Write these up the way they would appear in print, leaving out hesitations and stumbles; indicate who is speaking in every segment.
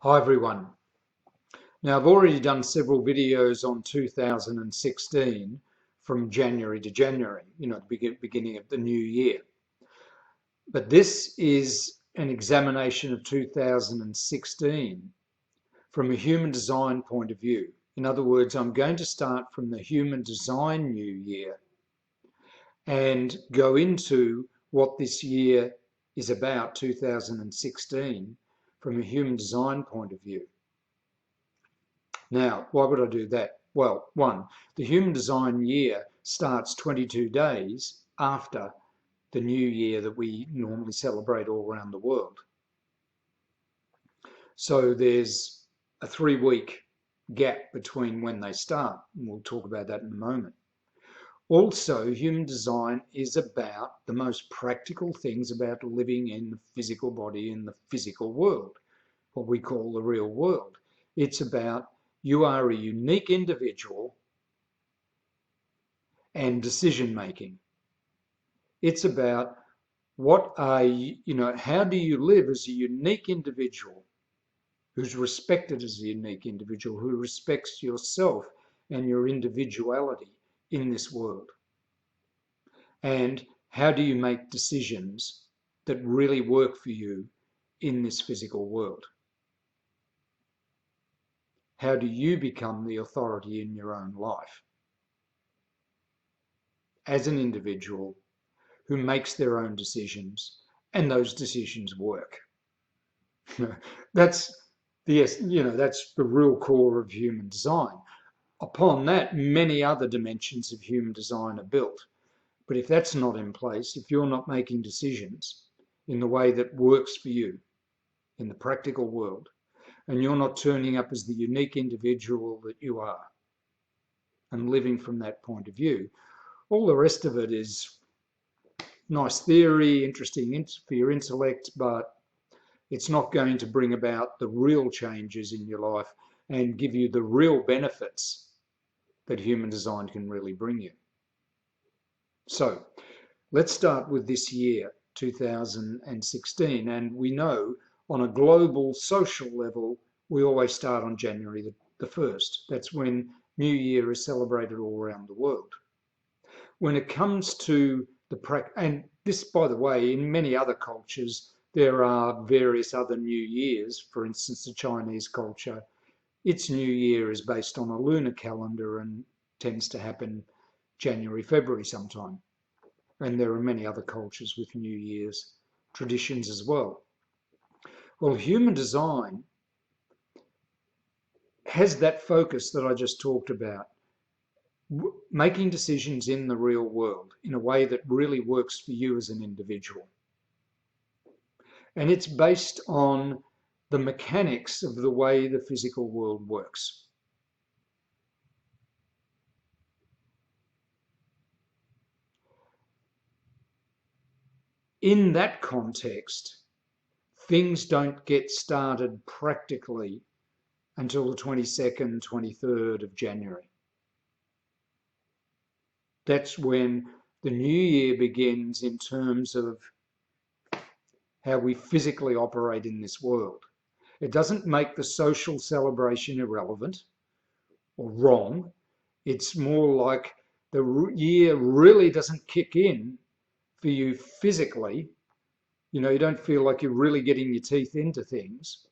Speaker 1: Hi everyone. Now I've already done several videos on 2016 from January to January, the beginning of the new year. But this is an examination of 2016 from a human design point of view. In other words, I'm going to start from the human design new year and go into what this year is about, 2016, from a human design point of view. Now, why would I do that? Well, one, the human design year starts 22 days after the new year that we normally celebrate all around the world. So there's a 3-week gap between when they start, and we'll talk about that in a moment. Also, human design is about the most practical things about living in the physical body in the physical world, what we call the real world. It's about you are a unique individual and decision making. It's about how do you live as a unique individual who's respected as a unique individual, who respects yourself and your individuality in this world? And how do you make decisions that really work for you in this physical world? How do you become the authority in your own life as an individual who makes their own decisions and those decisions work? that's that's the real core of human design. Upon that, many other dimensions of human design are built. But if that's not in place, if you're not making decisions in the way that works for you in the practical world, and you're not turning up as the unique individual that you are and living from that point of view, all the rest of it is nice theory, interesting for your intellect, but it's not going to bring about the real changes in your life and give you the real benefits that human design can really bring you. So let's start with this year, 2016. And we know on a global social level, we always start on January the 1st. That's when New Year is celebrated all around the world. When it comes to and this, by the way, in many other cultures, there are various other New Years. For instance, the Chinese culture, its New Year is based on a lunar calendar and tends to happen January, February sometime. And there are many other cultures with New Year's traditions as well. Well, human design has that focus that I just talked about, making decisions in the real world in a way that really works for you as an individual. And it's based on the mechanics of the way the physical world works. In that context, things don't get started practically until the 22nd, 23rd of January. That's when the new year begins in terms of how we physically operate in this world. It doesn't make the social celebration irrelevant or wrong. It's more like the year really doesn't kick in for you physically. You don't feel like you're really getting your teeth into things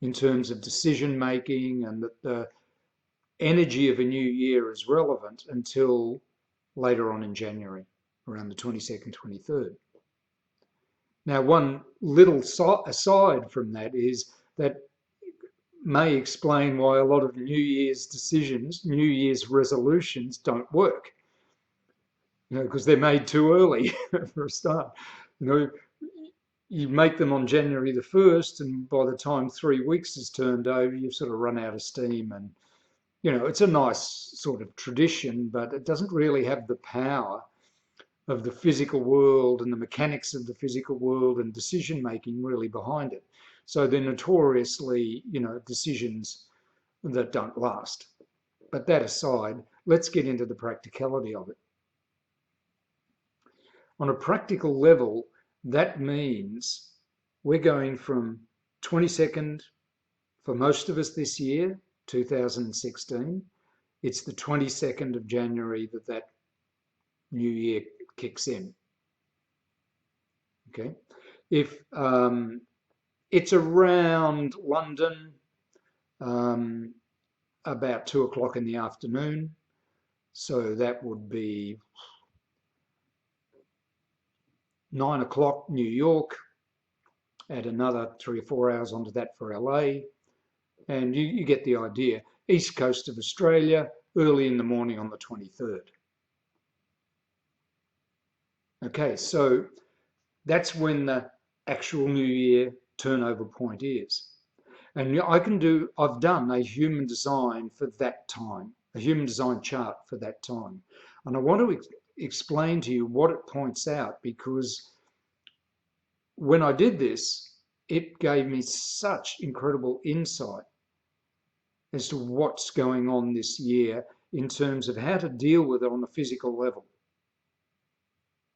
Speaker 1: in terms of decision making, and that the energy of a new year is relevant until later on in January, around the 22nd, 23rd. Now, one little aside from that is that may explain why a lot of New Year's decisions, New Year's resolutions don't work. Because they're made too early for a start. You make them on January the 1st, and by the time 3 weeks has turned over, you've sort of run out of steam. And, it's a nice sort of tradition, but it doesn't really have the power of the physical world and the mechanics of the physical world and decision making really behind it. So they're notoriously, decisions that don't last. But that aside, let's get into the practicality of it. On a practical level, that means we're going from 22nd for most of us this year, 2016. It's the 22nd of January that new year kicks in. Okay. If it's around London, about 2 o'clock in the afternoon. So that would be 9 o'clock New York, add another 3 or 4 hours onto that for LA. And you get the idea. East coast of Australia, early in the morning on the 23rd. Okay, so that's when the actual New Year turnover point is. And I've done a human design for that time, a human design chart for that time. And I want to explain to you what it points out, because when I did this, it gave me such incredible insight as to what's going on this year in terms of how to deal with it on a physical level.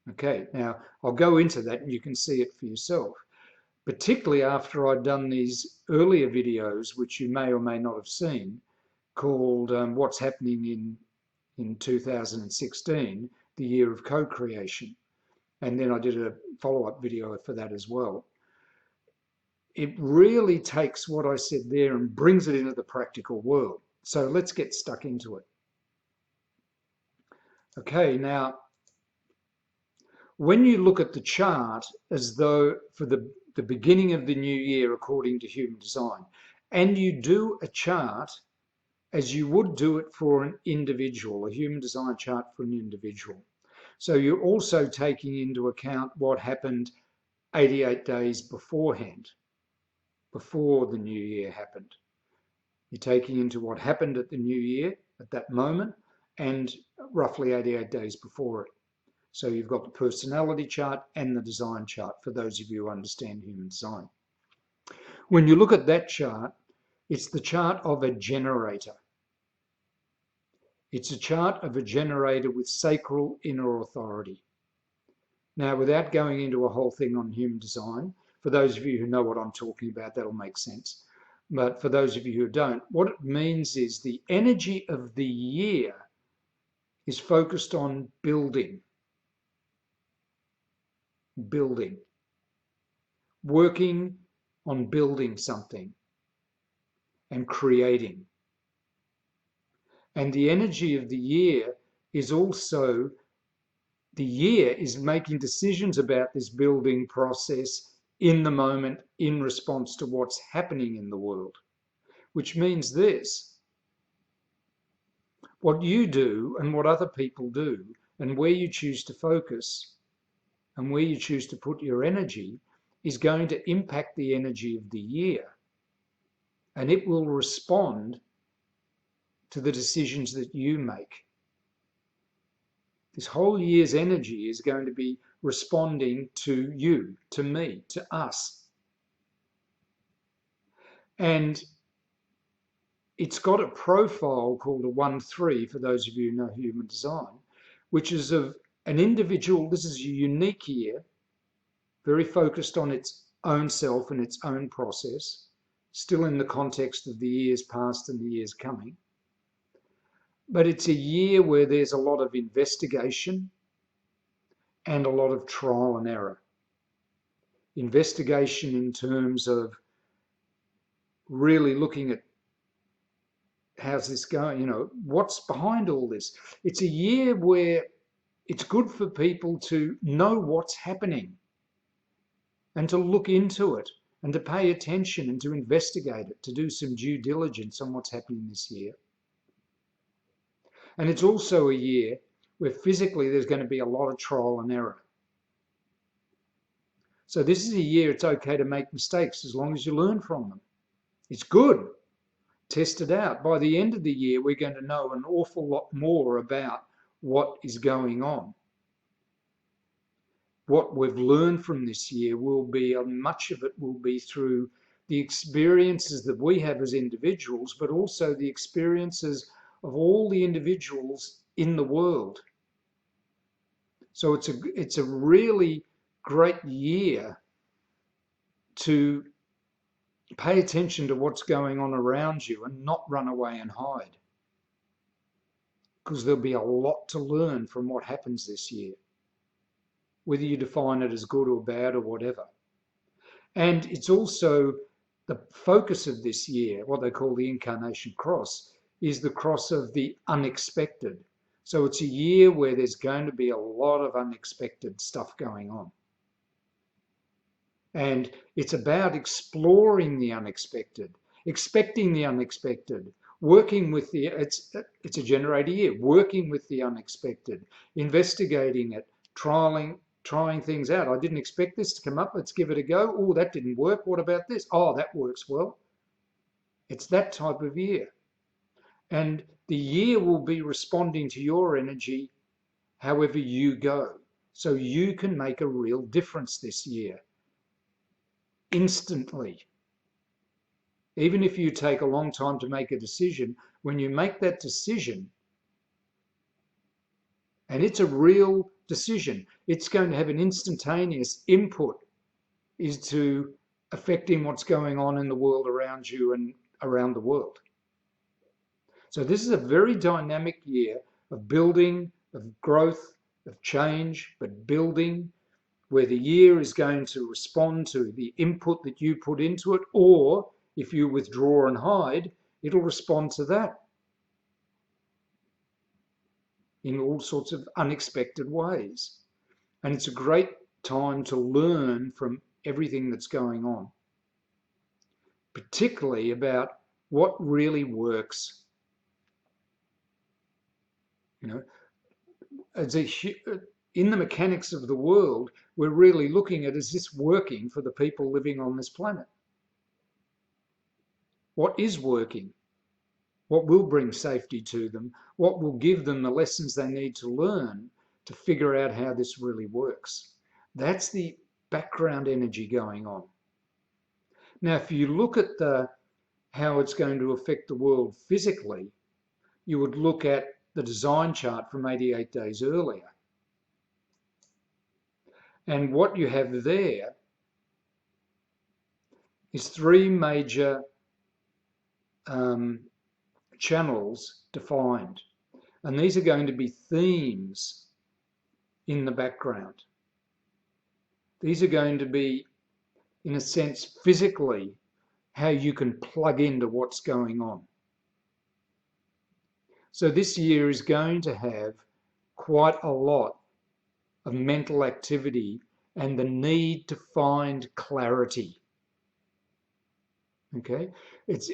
Speaker 1: Okay, now I'll go into that and you can see it for yourself, particularly after I'd done these earlier videos, which you may or may not have seen, called What's Happening in 2016, the Year of Co-Creation. And then I did a follow-up video for that as well. It really takes what I said there and brings it into the practical world. So let's get stuck into it. Okay, now, when you look at the chart as though for the beginning of the new year according to human design, and you do a chart as you would do it for an individual, a human design chart for an individual. So you're also taking into account what happened 88 days beforehand, before the new year happened. You're taking into what happened at the new year at that moment and roughly 88 days before it. So you've got the personality chart and the design chart for those of you who understand human design. When you look at that chart, it's the chart of a generator. It's a chart of a generator with sacral inner authority. Now, without going into a whole thing on human design, for those of you who know what I'm talking about, that'll make sense. But for those of you who don't, what it means is the energy of the year is focused on building, working on building something and creating. And the energy of the year is also, the year is making decisions about this building process in the moment in response to what's happening in the world, which means this: what you do and what other people do and where you choose to focus and where you choose to put your energy is going to impact the energy of the year, and it will respond to the decisions that you make. This whole year's energy is going to be responding to you, to me, to us. And it's got a profile called a 1-3, for those of you who know human design, which is of an individual. This is a unique year, very focused on its own self and its own process, still in the context of the years past and the years coming. But it's a year where there's a lot of investigation and a lot of trial and error. Investigation in terms of really looking at how's this going, what's behind all this. It's a year where it's good for people to know what's happening and to look into it and to pay attention and to investigate it, to do some due diligence on what's happening this year. And it's also a year where physically there's going to be a lot of trial and error. So this is a year it's okay to make mistakes as long as you learn from them. It's good. Test it out. By the end of the year, we're going to know an awful lot more about what is going on. What we've learned from this year will be, much of it will be through the experiences that we have as individuals, but also the experiences of all the individuals in the world. So it's a really great year to Pay attention to what's going on around you and not run away and hide, because there'll be a lot to learn from what happens this year, whether you define it as good or bad or whatever. And it's also the focus of this year, what they call the Incarnation Cross, is the cross of the unexpected. So it's a year where there's going to be a lot of unexpected stuff going on. And it's about exploring the unexpected, expecting the unexpected, working with it's a generator year, working with the unexpected, investigating it, trying things out. I didn't expect this to come up. Let's give it a go. Oh, that didn't work. What about this? Oh, that works well. It's that type of year. And the year will be responding to your energy however you go. So you can make a real difference this year. Instantly. Even if you take a long time to make a decision, when you make that decision, and it's a real decision, it's going to have an instantaneous input into affecting what's going on in the world around you and around the world. So this is a very dynamic year of building, of growth, of change, but building, where the year is going to respond to the input that you put into it, or if you withdraw and hide, it'll respond to that in all sorts of unexpected ways. And it's a great time to learn from everything that's going on, particularly about what really works. You know, in the mechanics of the world, we're really looking at, is this working for the people living on this planet? What is working? What will bring safety to them? What will give them the lessons they need to learn to figure out how this really works? That's the background energy going on. Now, if you look at how it's going to affect the world physically, you would look at the design chart from 88 days earlier. And what you have there is three major channels defined. And these are going to be themes in the background. These are going to be, in a sense, physically, how you can plug into what's going on. So this year is going to have quite a lot of mental activity and the need to find clarity. Okay, it's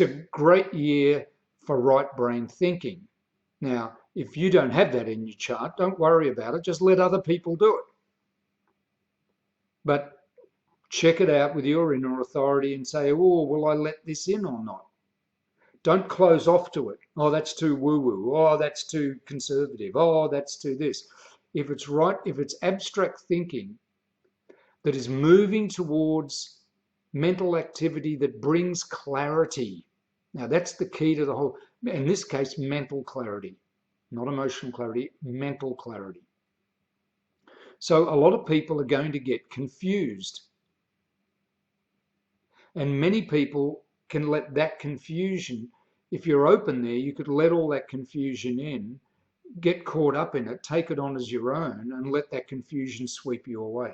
Speaker 1: a great year for right brain thinking. Now, if you don't have that in your chart, don't worry about it. Just let other people do it. But check it out with your inner authority and say, oh, will I let this in or not? Don't close off to it. Oh, that's too woo-woo. Oh, that's too conservative. Oh, that's too this. If it's right, if it's abstract thinking that is moving towards mental activity that brings clarity. Now, that's the key to the whole, in this case, mental clarity, not emotional clarity, mental clarity. So a lot of people are going to get confused. And many people can let that confusion, if you're open there, you could let all that confusion in, get caught up in it, take it on as your own, and let that confusion sweep you away.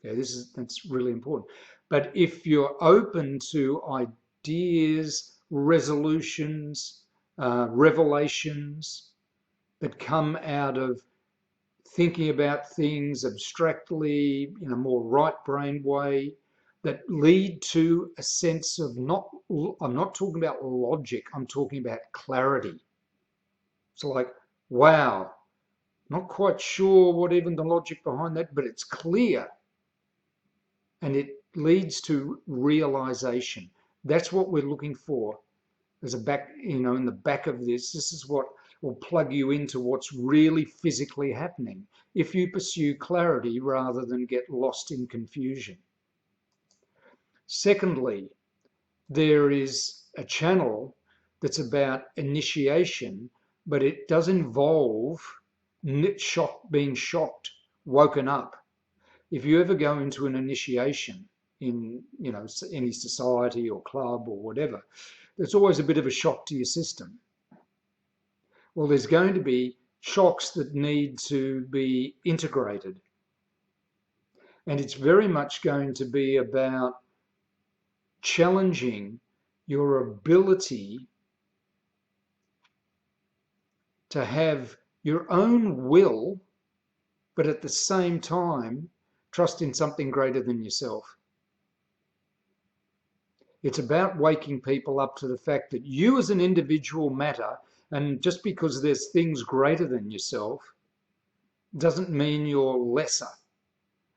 Speaker 1: Okay, that's really important. But if you're open to ideas, resolutions, revelations that come out of thinking about things abstractly in a more right brain way, that lead to a sense of I'm not talking about logic, I'm talking about clarity. So like, wow, not quite sure what even the logic behind that, but it's clear. And it leads to realization. That's what we're looking for as a back, in the back of this. This is what will plug you into what's really physically happening if you pursue clarity rather than get lost in confusion. Secondly, there is a channel that's about initiation, but it does involve being shocked, woken up. if you ever go into an initiation in, any society or club or whatever, there's always a bit of a shock to your system. Well, there's going to be shocks that need to be integrated. And it's very much going to be about challenging your ability to have your own will, but at the same time, trust in something greater than yourself. It's about waking people up to the fact that you as an individual matter, and just because there's things greater than yourself doesn't mean you're lesser.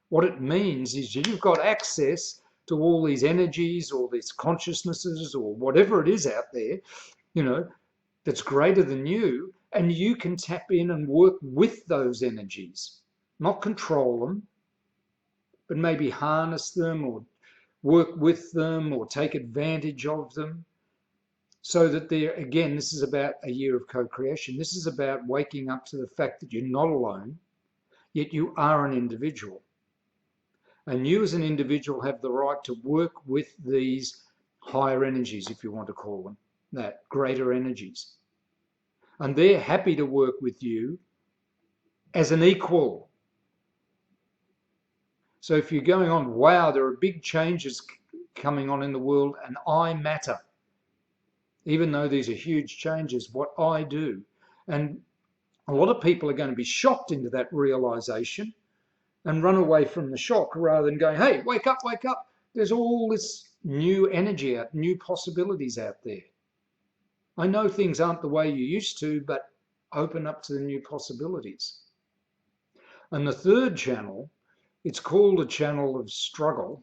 Speaker 1: What it means is you've got access to all these energies or these consciousnesses or whatever it is out there, that's greater than you, and you can tap in and work with those energies, not control them, but maybe harness them or work with them or take advantage of them, so that this is about a year of co-creation. This is about waking up to the fact that you're not alone, yet you are an individual. And you as an individual have the right to work with these higher energies, if you want to call them that, greater energies. And they're happy to work with you as an equal. So if you're going on, wow, there are big changes coming on in the world and I matter, even though these are huge changes, what I do. And a lot of people are going to be shocked into that realization and run away from the shock rather than going, hey, wake up, wake up. There's all this new energy out, new possibilities out there. I know things aren't the way you used to, but open up to the new possibilities. And the third channel, it's called a channel of struggle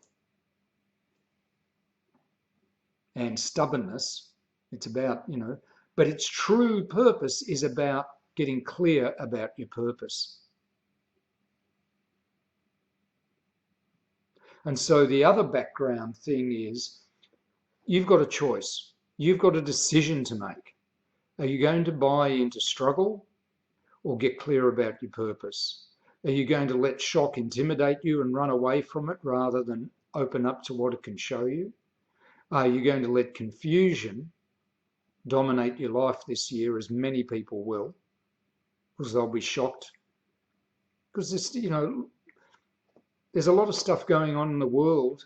Speaker 1: and stubbornness. It's about, but its true purpose is about getting clear about your purpose. And so the other background thing is you've got a choice. You've got a decision to make. Are you going to buy into struggle or get clear about your purpose? Are you going to let shock intimidate you and run away from it rather than open up to what it can show you? Are you going to let confusion dominate your life this year, as many people will, because they'll be shocked? Because there's a lot of stuff going on in the world,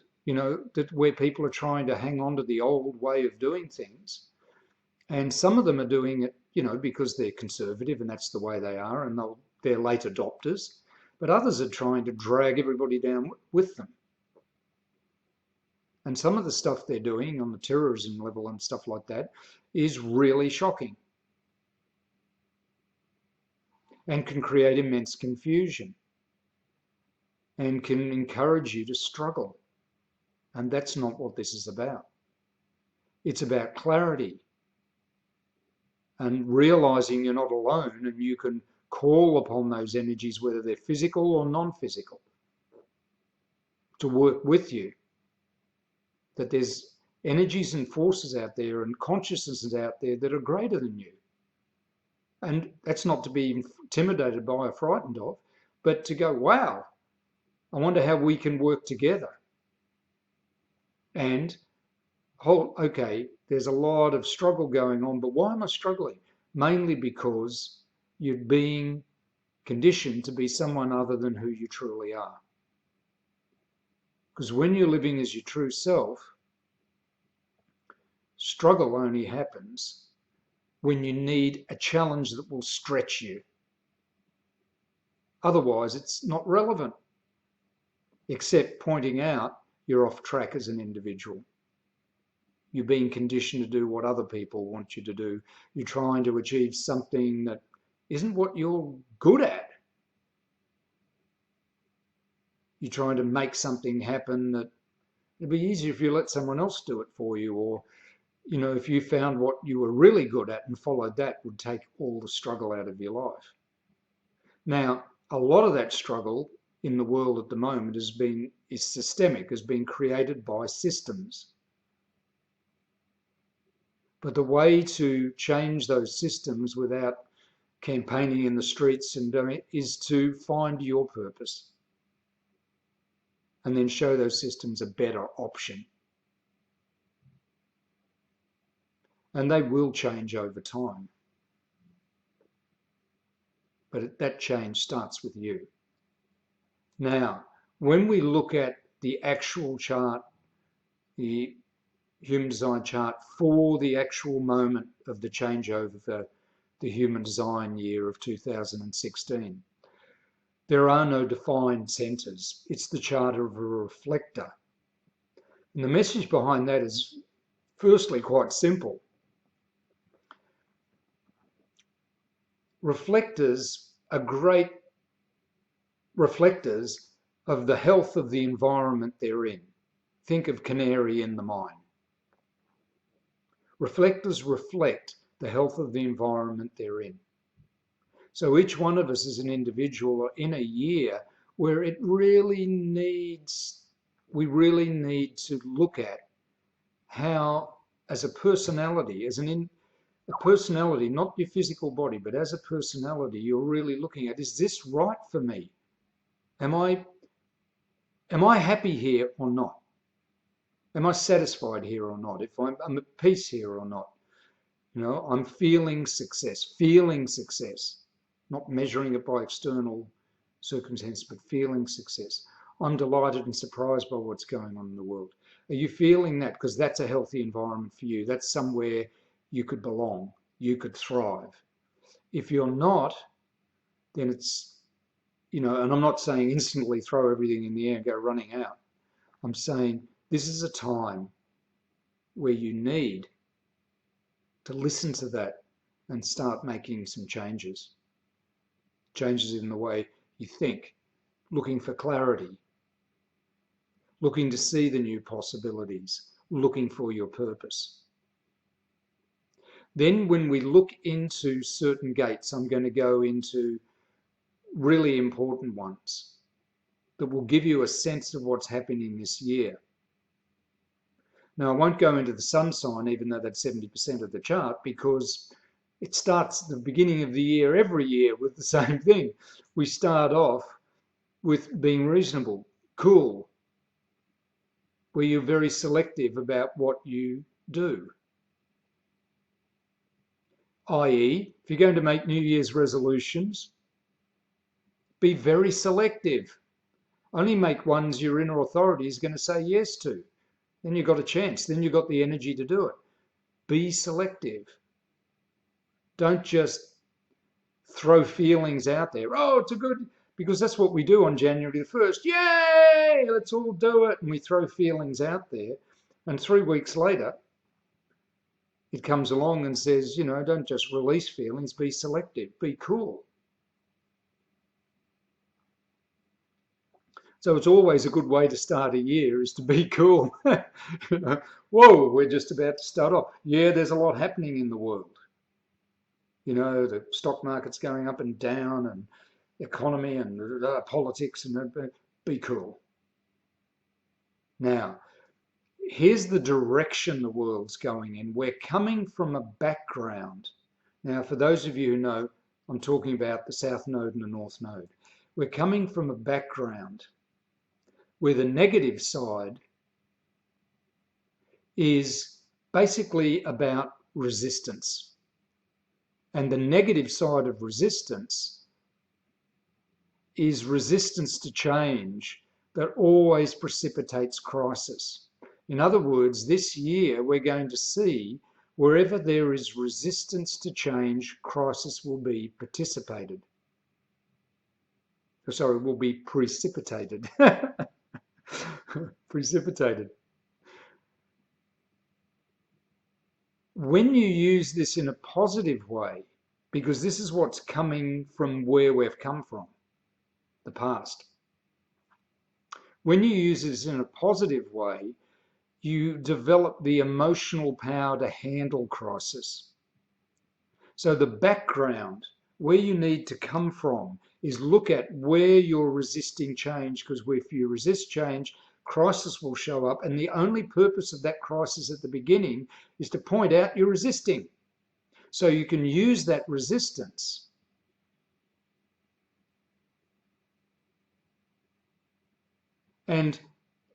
Speaker 1: where people are trying to hang on to the old way of doing things. And some of them are doing it, because they're conservative and that's the way they are, and they're late adopters. But others are trying to drag everybody down with them. And some of the stuff they're doing on the terrorism level and stuff like that is really shocking and can create immense confusion and can encourage you to struggle. And that's not what this is about. It's about clarity and realizing you're not alone, and you can call upon those energies, whether they're physical or non-physical, to work with you. That there's energies and forces out there and consciousnesses out there that are greater than you. And that's not to be intimidated by or frightened of, but to go, wow, I wonder how we can work together. And, okay, there's a lot of struggle going on, but why am I struggling? Mainly because you're being conditioned to be someone other than who you truly are. Because when you're living as your true self, struggle only happens when you need a challenge that will stretch you. Otherwise, it's not relevant, except pointing out you're off track as an individual. You're being conditioned to do what other people want you to do. You're trying to achieve something that isn't what you're good at. You're trying to make something happen that it'd be easier if you let someone else do it for you, or if you found what you were really good at and followed that, would take all the struggle out of your life. Now, a lot of that struggle in the world at the moment is systemic, has been created by systems. But the way to change those systems without campaigning in the streets and doing it is to find your purpose. and then show those systems a better option. And they will change over time. But that change starts with you. Now, when we look at the actual chart, the human design chart for the actual moment of the changeover for the human design year of 2016, there are no defined centres. It's the chart of a reflector. And the message behind that is firstly quite simple. Reflectors are great reflectors of the health of the environment they're in. Think of canary in the mine. Reflectors reflect the health of the environment they're in. So each one of us as an individual are in a year where we really need to look at how, as a personality, a personality, not your physical body, but as a personality, you're really looking at, is this right for me? Am I happy here or not? Am I satisfied here or not? If I'm at peace here or not? You know, I'm feeling success, not measuring it by external circumstances, but feeling success. I'm delighted and surprised by what's going on in the world. Are you feeling that? Because that's a healthy environment for you. That's somewhere you could belong, you could thrive. If you're not, then it's, and I'm not saying instantly throw everything in the air and go running out. I'm saying this is a time where you need to listen to that and start making some changes. Changes in the way you think, looking for clarity, looking to see the new possibilities, looking for your purpose. Then when we look into certain gates, I'm going to go into really important ones that will give you a sense of what's happening this year. Now, I won't go into the sun sign, even though that's 70% of the chart, because it starts at the beginning of the year every year with the same thing. We start off with being reasonable, cool, where you're very selective about what you do. I.e., if you're going to make New Year's resolutions, be very selective. Only make ones your inner authority is going to say yes to. Then you've got a chance. Then you've got the energy to do it. Be selective. Don't just throw feelings out there. Oh, it's a good... Because that's what we do on January the 1st. Yay! Let's all do it. And we throw feelings out there. And 3 weeks later, it comes along and says, don't just release feelings. Be selective. Be cool. So it's always a good way to start a year is to be cool. Whoa, we're just about to start off. Yeah, there's a lot happening in the world. The stock market's going up and down and economy and politics, and be cool. Now, here's the direction the world's going in. We're coming from a background. Now, for those of you who know, I'm talking about the South Node and the North Node. We're coming from a background where the negative side is basically about resistance. And the negative side of resistance is resistance to change that always precipitates crisis. In other words, this year we're going to see wherever there is resistance to change, crisis will be precipitated. Precipitated. When you use this in a positive way, because this is what's coming from where we've come from, the past. When you use this in a positive way, you develop the emotional power to handle crisis. So the background, where you need to come from, is look at where you're resisting change, because if you resist change, crisis will show up, and the only purpose of that crisis at the beginning is to point out you're resisting. So you can use that resistance and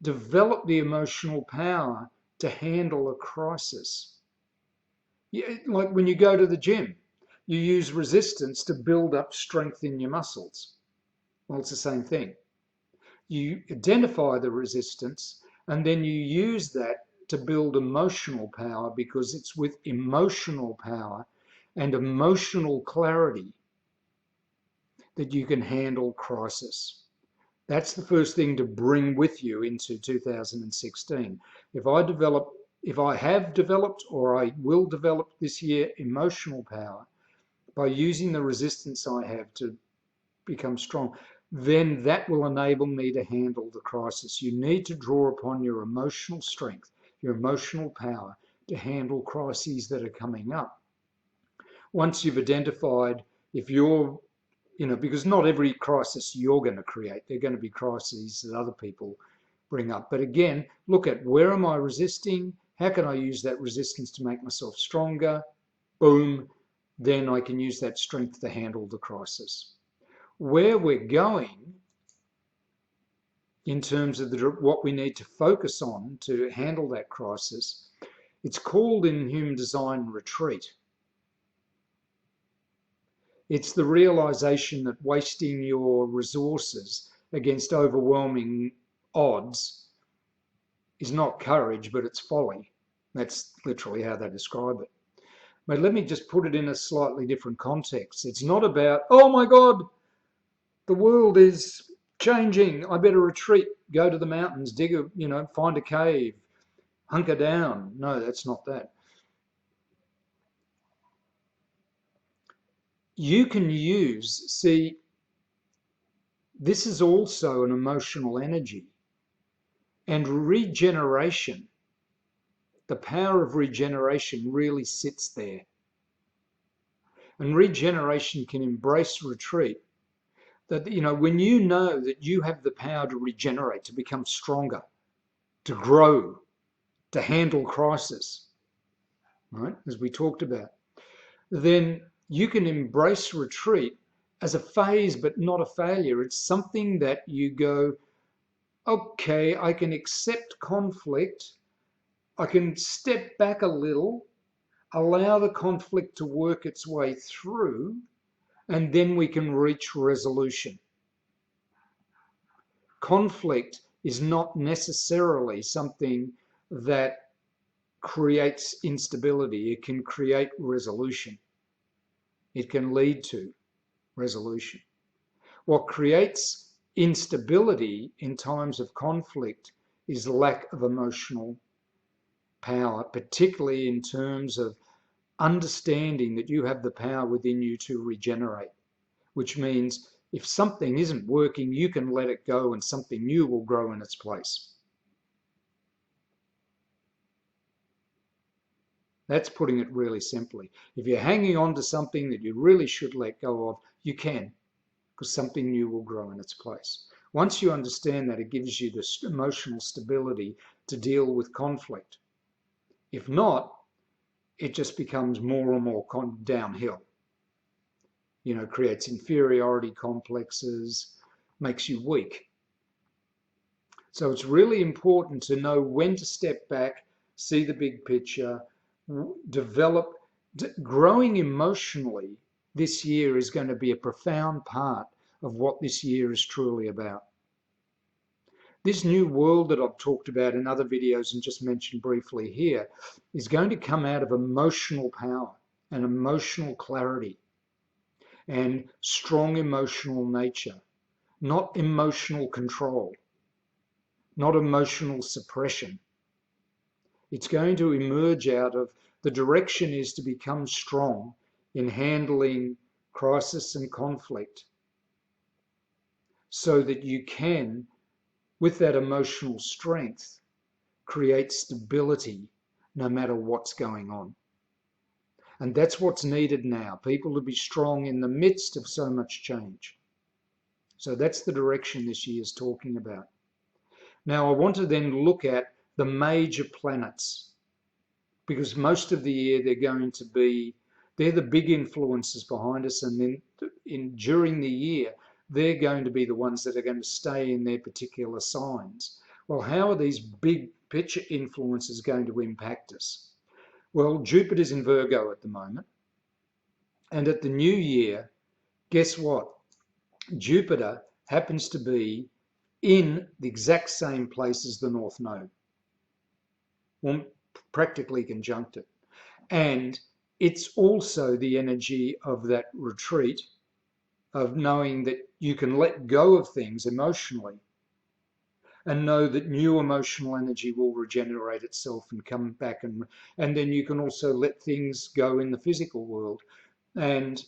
Speaker 1: develop the emotional power to handle a crisis. Like when you go to the gym, you use resistance to build up strength in your muscles. Well, it's the same thing. You identify the resistance and then you use that to build emotional power, because it's with emotional power and emotional clarity that you can handle crisis. That's the first thing to bring with you into 2016. If I have developed or I will develop this year emotional power by using the resistance I have to become strong, then that will enable me to handle the crisis. You need to draw upon your emotional strength, your emotional power to handle crises that are coming up. Once you've identified, if you're, because not every crisis you're going to create, they're going to be crises that other people bring up. But again, look at, where am I resisting? How can I use that resistance to make myself stronger? Boom, then I can use that strength to handle the crisis. Where we're going in terms of what we need to focus on to handle that crisis, it's called in human design retreat. It's the realization that wasting your resources against overwhelming odds is not courage, but it's folly. That's literally how they describe it. But let me just put it in a slightly different context. It's not about, oh my God, the world is changing, I better retreat, go to the mountains, find a cave, hunker down. No, that's not that. You can see, this is also an emotional energy. And regeneration, the power of regeneration really sits there. And regeneration can embrace retreat. That, when you know that you have the power to regenerate, to become stronger, to grow, to handle crisis, right, as we talked about, then you can embrace retreat as a phase, but not a failure. It's something that you go, okay, I can accept conflict, I can step back a little, allow the conflict to work its way through, and then we can reach resolution. Conflict is not necessarily something that creates instability. It can create resolution. It can lead to resolution. What creates instability in times of conflict is lack of emotional power, particularly in terms of understanding that you have the power within you to regenerate, which means if something isn't working, you can let it go and something new will grow in its place. That's putting it really simply. If you're hanging on to something that you really should let go of, you can, because something new will grow in its place. Once you understand that, it gives you the emotional stability to deal with conflict. If not, it just becomes more and more downhill. Creates inferiority complexes, makes you weak. So it's really important to know when to step back, see the big picture, develop. Growing emotionally this year is going to be a profound part of what this year is truly about. This new world that I've talked about in other videos and just mentioned briefly here is going to come out of emotional power and emotional clarity and strong emotional nature, not emotional control, not emotional suppression. It's going to emerge out of, the direction is to become strong in handling crisis and conflict so that you can, with that emotional strength, create stability no matter what's going on. And that's what's needed now, people to be strong in the midst of so much change. So that's the direction this year is talking about. Now I want to then look at the major planets, because most of the year they're the big influences behind us, and then during the year they're going to be the ones that are going to stay in their particular signs. Well, how are these big picture influences going to impact us? Well, Jupiter's in Virgo at the moment. And at the new year, guess what? Jupiter happens to be in the exact same place as the North Node, well, practically conjunct it. And it's also the energy of that retreat, of knowing that you can let go of things emotionally and know that new emotional energy will regenerate itself and come back, and then you can also let things go in the physical world, and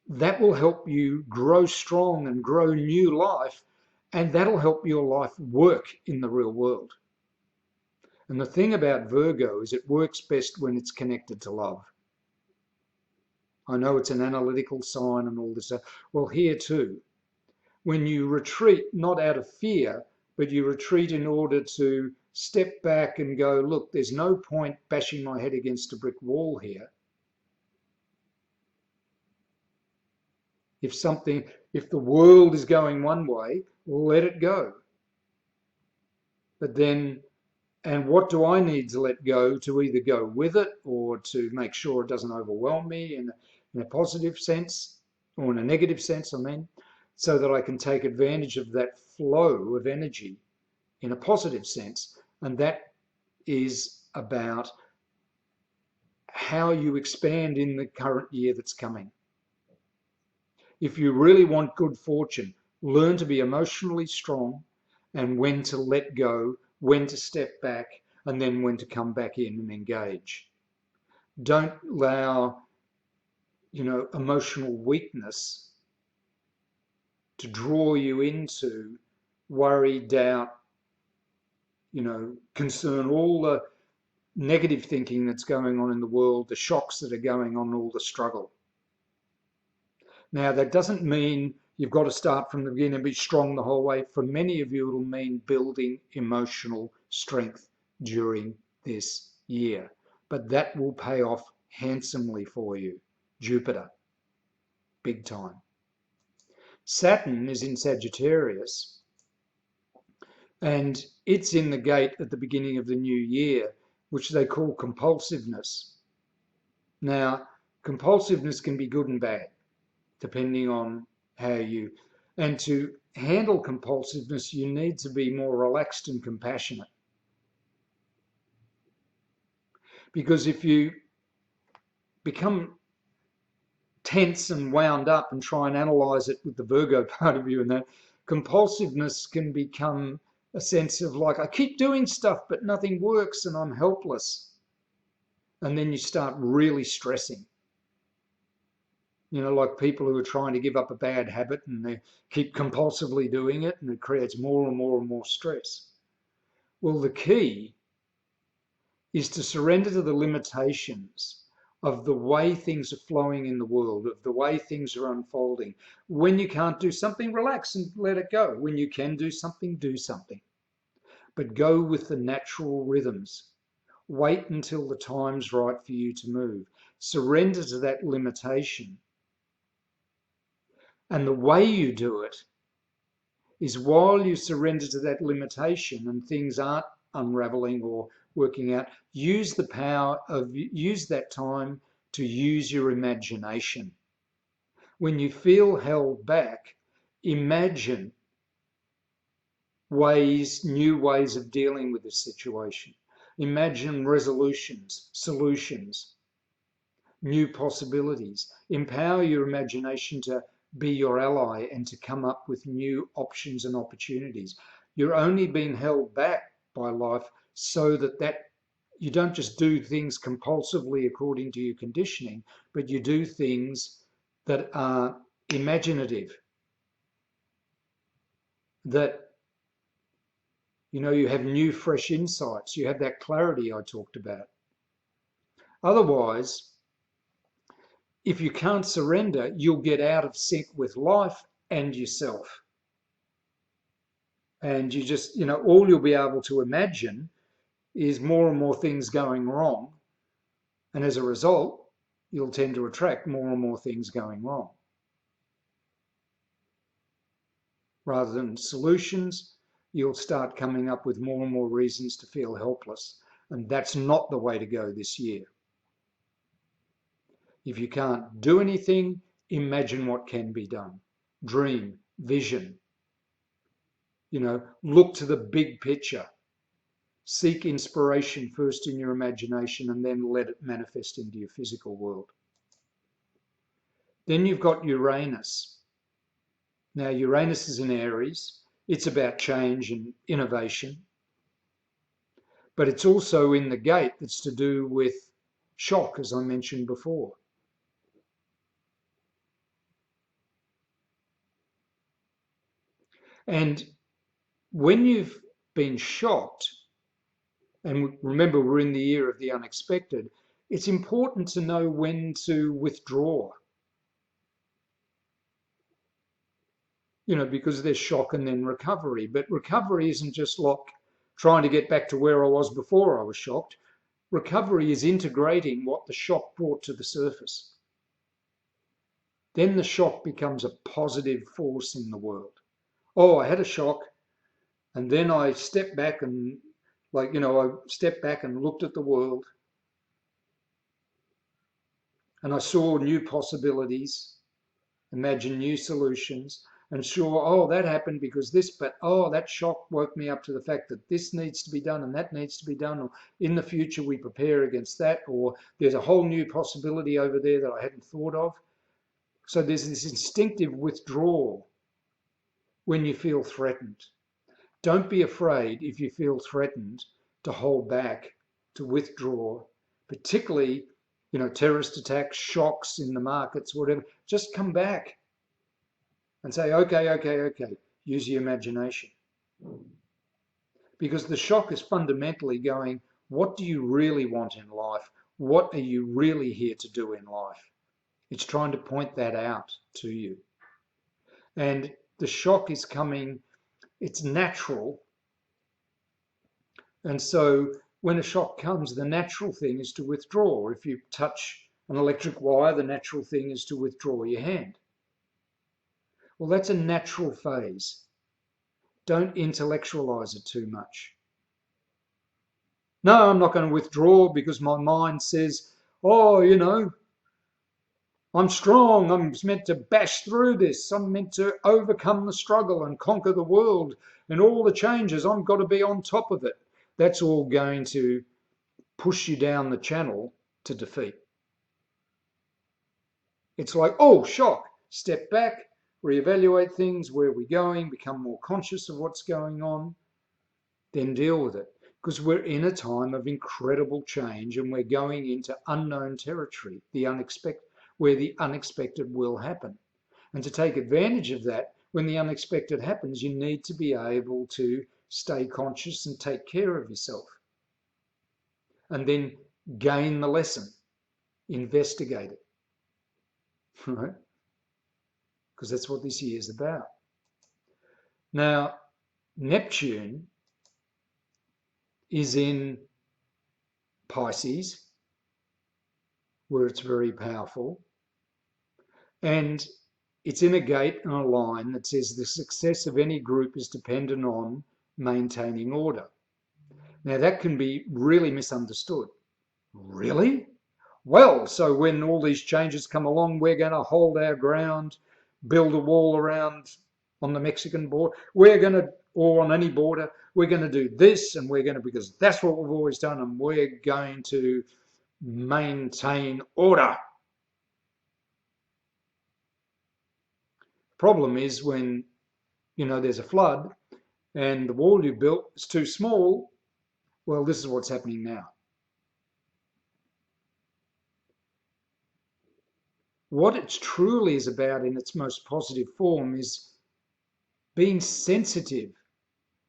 Speaker 1: that will help you grow strong and grow new life, and that'll help your life work in the real world. And the thing about Virgo is it works best when it's connected to love. I know it's an analytical sign and all this stuff. Well, here too, when you retreat not out of fear, but you retreat in order to step back and go, look, there's no point bashing my head against a brick wall here. If the world is going one way, well, let it go. But then, and what do I need to let go to either go with it or to make sure it doesn't overwhelm me in a positive sense, or in a negative sense, I mean, so that I can take advantage of that flow of energy in a positive sense. And that is about how you expand in the current year that's coming. If you really want good fortune, learn to be emotionally strong and when to let go, when to step back, and then when to come back in and engage. Don't allow, emotional weakness to draw you into worry, doubt, concern, all the negative thinking that's going on in the world, the shocks that are going on, all the struggle. Now, that doesn't mean you've got to start from the beginning and be strong the whole way. For many of you, it'll mean building emotional strength during this year. But that will pay off handsomely for you. Jupiter, big time. Saturn is in Sagittarius, and it's in the gate at the beginning of the new year, which they call compulsiveness. Now, compulsiveness can be good and bad, depending on how you... And to handle compulsiveness, you need to be more relaxed and compassionate. Because if you become tense and wound up and try and analyse it with the Virgo part of you, and that compulsiveness can become a sense of like, I keep doing stuff but nothing works and I'm helpless. And then you start really stressing. Like people who are trying to give up a bad habit and they keep compulsively doing it, and it creates more and more and more stress. Well, the key is to surrender to the limitations of the way things are flowing in the world, of the way things are unfolding. When you can't do something, relax and let it go. When you can do something, do something. But go with the natural rhythms. Wait until the time's right for you to move. Surrender to that limitation. And the way you do it is while you surrender to that limitation and things aren't unraveling or working out, use that time to use your imagination. When you feel held back, imagine new ways of dealing with this situation. Imagine resolutions, solutions, new possibilities. Empower your imagination to be your ally and to come up with new options and opportunities. You're only being held back by life so that you don't just do things compulsively according to your conditioning, but you do things that are imaginative, that you have new fresh insights, you have that clarity I talked about. Otherwise, if you can't surrender, you'll get out of sync with life and yourself. And you just, all you'll be able to imagine is more and more things going wrong. And as a result, you'll tend to attract more and more things going wrong. Rather than solutions, you'll start coming up with more and more reasons to feel helpless. And that's not the way to go this year. If you can't do anything, imagine what can be done. Dream, vision. Look to the big picture. Seek inspiration first in your imagination and then let it manifest into your physical world. Then you've got Uranus. Now, Uranus is in Aries. It's about change and innovation. But it's also in the gate that's to do with shock, as I mentioned before. And when you've been shocked, and remember we're in the year of the unexpected, it's important to know when to withdraw. Because there's shock and then recovery. But recovery isn't just like trying to get back to where I was before I was shocked. Recovery is integrating what the shock brought to the surface. Then the shock becomes a positive force in the world. Oh, I had a shock, and then I stepped back and I stepped back and looked at the world, and I saw new possibilities, imagined new solutions, and sure, oh, that happened because this, but oh, that shock woke me up to the fact that this needs to be done and that needs to be done, or in the future we prepare against that, or there's a whole new possibility over there that I hadn't thought of. So there's this instinctive withdrawal when you feel threatened. Don't be afraid if you feel threatened to hold back, to withdraw, particularly, terrorist attacks, shocks in the markets, whatever. Just come back and say, okay, use your imagination. Because the shock is fundamentally going, what do you really want in life? What are you really here to do in life? It's trying to point that out to you. And the shock is coming, it's natural. And so when a shock comes, the natural thing is to withdraw. If you touch an electric wire, the natural thing is to withdraw your hand. Well, that's a natural phase. Don't intellectualize it too much. No, I'm not going to withdraw because my mind says, oh, I'm strong. I'm meant to bash through this. I'm meant to overcome the struggle and conquer the world and all the changes. I've got to be on top of it. That's all going to push you down the channel to defeat. It's like, oh, shock. Step back, reevaluate things, where are we going, become more conscious of what's going on, then deal with it. Because we're in a time of incredible change and we're going into unknown territory, where the unexpected will happen. And to take advantage of that, when the unexpected happens, you need to be able to stay conscious and take care of yourself. And then gain the lesson, investigate it, right? Because that's what this year is about. Now, Neptune is in Pisces, where it's very powerful, and it's in a gate and a line that says the success of any group is dependent on maintaining order. Now, that can be really misunderstood. Really? Well, so when all these changes come along, we're going to hold our ground, build a wall around on the Mexican border, or on any border, we're going to do this, and because that's what we've always done, and we're going to maintain order. Problem is when, there's a flood and the wall you built is too small, well, this is what's happening now. What it truly is about in its most positive form is being sensitive.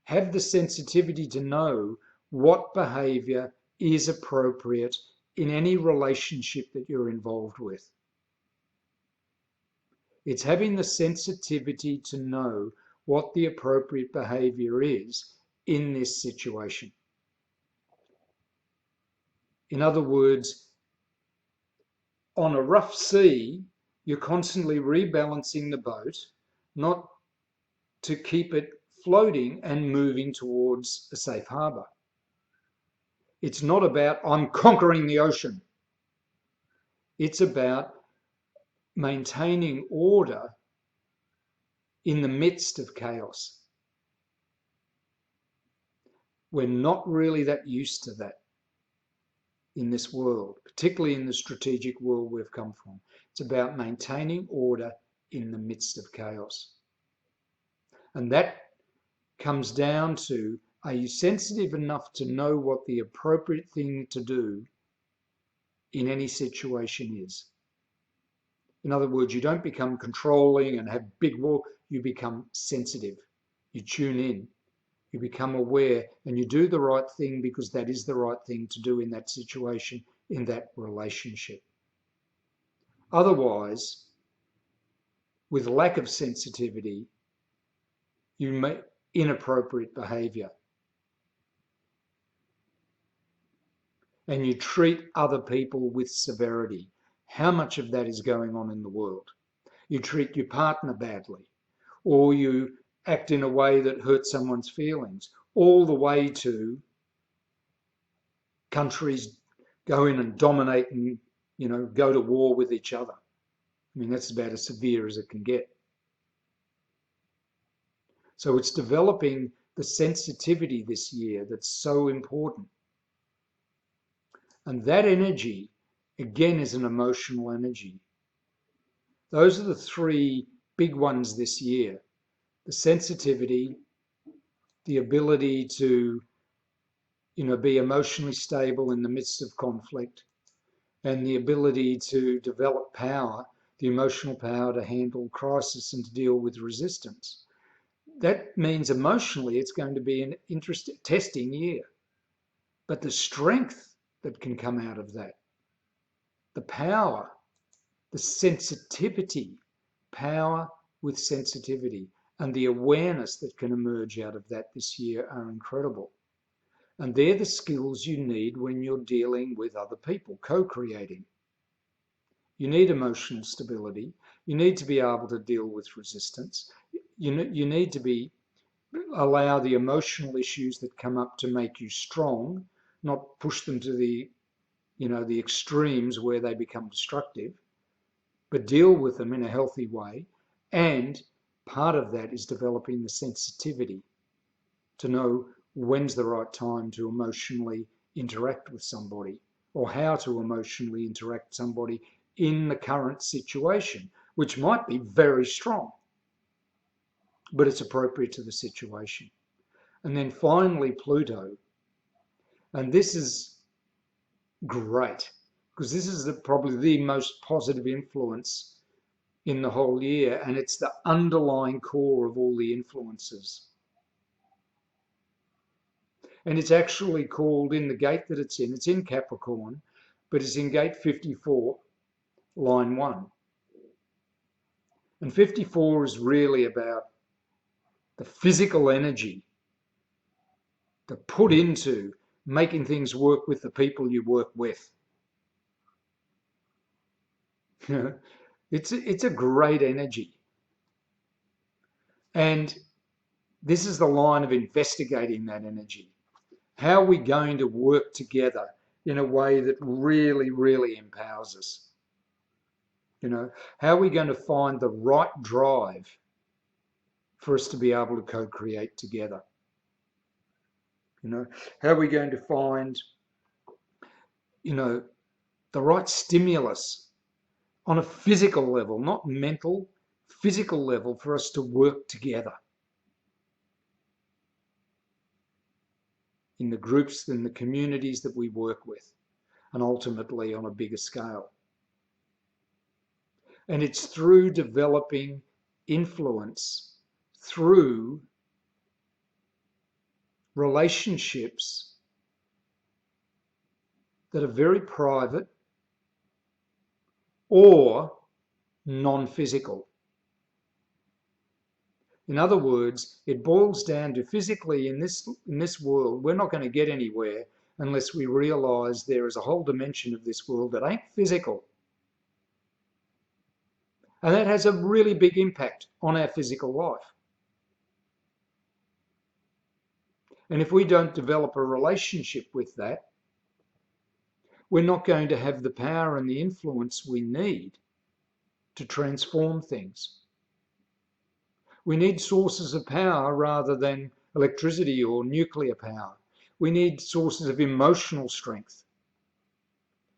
Speaker 1: Have the sensitivity to know what behaviour is appropriate in any relationship that you're involved with. It's having the sensitivity to know what the appropriate behaviour is in this situation. In other words, on a rough sea, you're constantly rebalancing the boat, not to keep it floating and moving towards a safe harbour. It's not about I'm conquering the ocean. It's about maintaining order in the midst of chaos. We're not really that used to that in this world, particularly in the strategic world we've come from. It's about maintaining order in the midst of chaos. And that comes down to, are you sensitive enough to know what the appropriate thing to do in any situation is? In other words, you don't become controlling and have big war, you become sensitive. You tune in, you become aware, and you do the right thing because that is the right thing to do in that situation, in that relationship. Otherwise, with lack of sensitivity, you make inappropriate behaviour. And you treat other people with severity. How much of that is going on in the world? You treat your partner badly, or you act in a way that hurts someone's feelings, all the way to countries go in and dominate and, go to war with each other. I mean, that's about as severe as it can get. So it's developing the sensitivity this year that's so important. And that energy, again, is an emotional energy. Those are the three big ones this year. The sensitivity, the ability to, be emotionally stable in the midst of conflict, and the ability to develop power, the emotional power to handle crisis and to deal with resistance. That means emotionally it's going to be an interesting, testing year. But the strength that can come out of that, the power, the sensitivity, power with sensitivity, and the awareness that can emerge out of that this year are incredible. And they're the skills you need when you're dealing with other people, co-creating. You need emotional stability. You need to be able to deal with resistance. You need to allow the emotional issues that come up to make you strong, not push them to the extremes where they become destructive, but deal with them in a healthy way. And part of that is developing the sensitivity to know when's the right time to emotionally interact with somebody, or how to emotionally interact with somebody in the current situation, which might be very strong, but it's appropriate to the situation. And then finally, Pluto. And this is great, because this is probably the most positive influence in the whole year, and it's the underlying core of all the influences. And it's actually called, in the gate that it's in Capricorn, but it's in gate 54, line 1. And 54 is really about the physical energy to put into making things work with the people you work with. It's a great energy. And this is the line of investigating that energy. How are we going to work together in a way that really, really empowers us? How are we going to find the right drive for us to be able to co-create together? How are we going to find, the right stimulus on a physical level, not mental, physical level, for us to work together in the groups and the communities that we work with, and ultimately on a bigger scale. And it's through developing influence, through relationships that are very private or non-physical. In other words, it boils down to, physically in this world, we're not going to get anywhere unless we realise there is a whole dimension of this world that ain't physical. And that has a really big impact on our physical life. And if we don't develop a relationship with that, we're not going to have the power and the influence we need to transform things. We need sources of power rather than electricity or nuclear power. We need sources of emotional strength,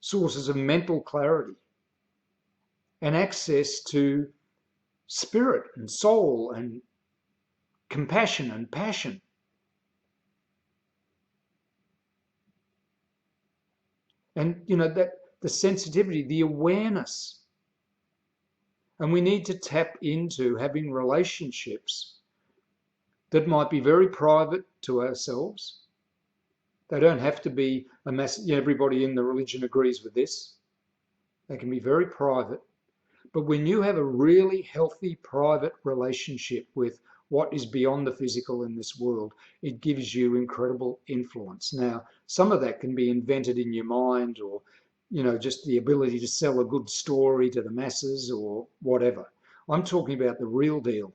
Speaker 1: sources of mental clarity, and access to spirit and soul and compassion and passion. And, that the sensitivity, the awareness. And we need to tap into having relationships that might be very private to ourselves. They don't have to be a mass. Everybody in the religion agrees with this. They can be very private. But when you have a really healthy private relationship with what is beyond the physical in this world, it gives you incredible influence. Now, some of that can be invented in your mind, or just the ability to sell a good story to the masses or whatever. I'm talking about the real deal,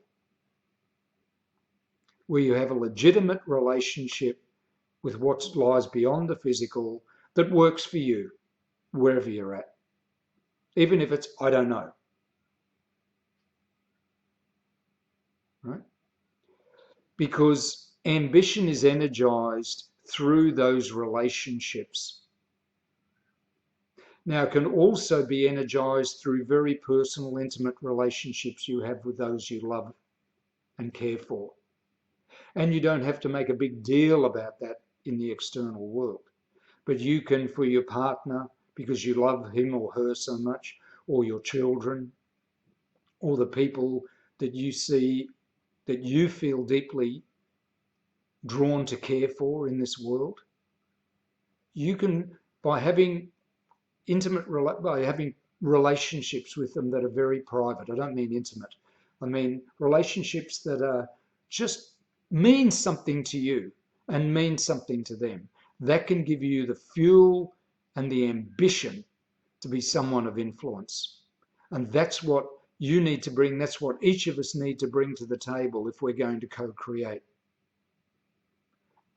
Speaker 1: where you have a legitimate relationship with what lies beyond the physical that works for you, wherever you're at. Even if it's, I don't know. Right? Because ambition is energized through those relationships. Now, it can also be energized through very personal, intimate relationships you have with those you love and care for. And you don't have to make a big deal about that in the external world. But you can, for your partner, because you love him or her so much, or your children, or the people that you see that you feel deeply drawn to care for in this world, you can, by having relationships with them that are very private. I don't mean intimate. I mean relationships that are just mean something to you and mean something to them. That can give you the fuel and the ambition to be someone of influence. And that's what you need to bring. That's what each of us need to bring to the table if we're going to co-create.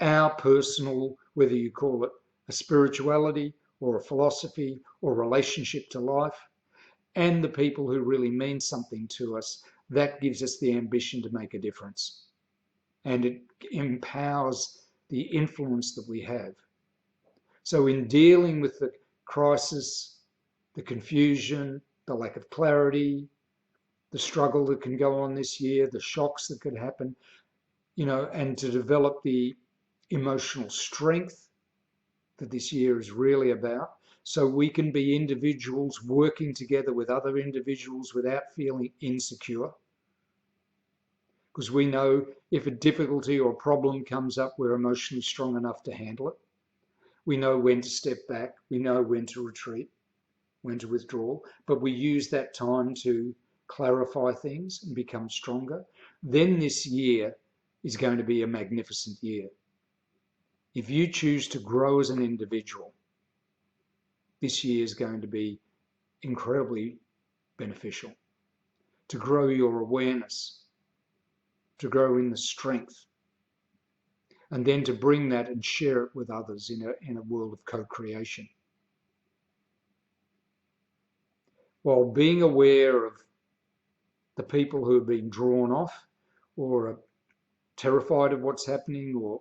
Speaker 1: Our personal, whether you call it a spirituality or a philosophy or relationship to life, and the people who really mean something to us, that gives us the ambition to make a difference. And it empowers the influence that we have. So in dealing with the crisis, the confusion, the lack of clarity, the struggle that can go on this year, the shocks that could happen, and to develop the emotional strength that this year is really about, so we can be individuals working together with other individuals without feeling insecure. Because we know if a difficulty or problem comes up, we're emotionally strong enough to handle it. We know when to step back. We know when to retreat, when to withdraw. But we use that time to clarify things and become stronger. Then this year is going to be a magnificent year. If you choose to grow as an individual, this year is going to be incredibly beneficial. To grow your awareness, to grow in the strength, and then to bring that and share it with others in a world of co-creation. While being aware of the people who are being drawn off or are terrified of what's happening or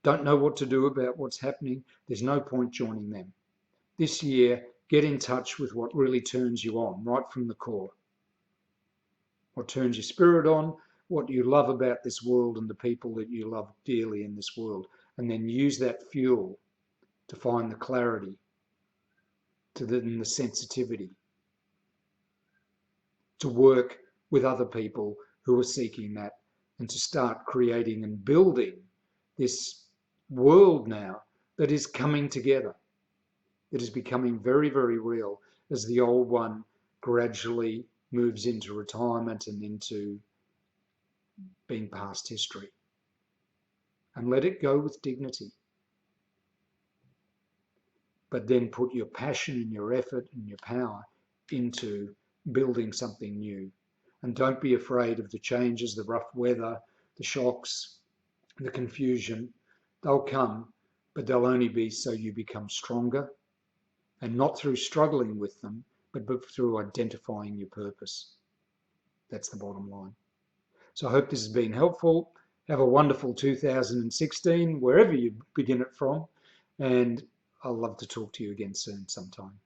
Speaker 1: don't know what to do about what's happening, there's no point joining them. This year, get in touch with what really turns you on, right from the core. What turns your spirit on, what you love about this world and the people that you love dearly in this world. And then use that fuel to find the clarity, and the sensitivity, to work with other people who are seeking that, and to start creating and building this world now that is coming together, that is becoming very, very real as the old one gradually moves into retirement and into being past history. And let it go with dignity. But then put your passion and your effort and your power into building something new. And don't be afraid of the changes, the rough weather, the shocks, the confusion, they'll come, but they'll only be so you become stronger, and not through struggling with them, but through identifying your purpose. That's the bottom line. So I hope this has been helpful. Have a wonderful 2016, wherever you begin it from, and I'll love to talk to you again soon sometime.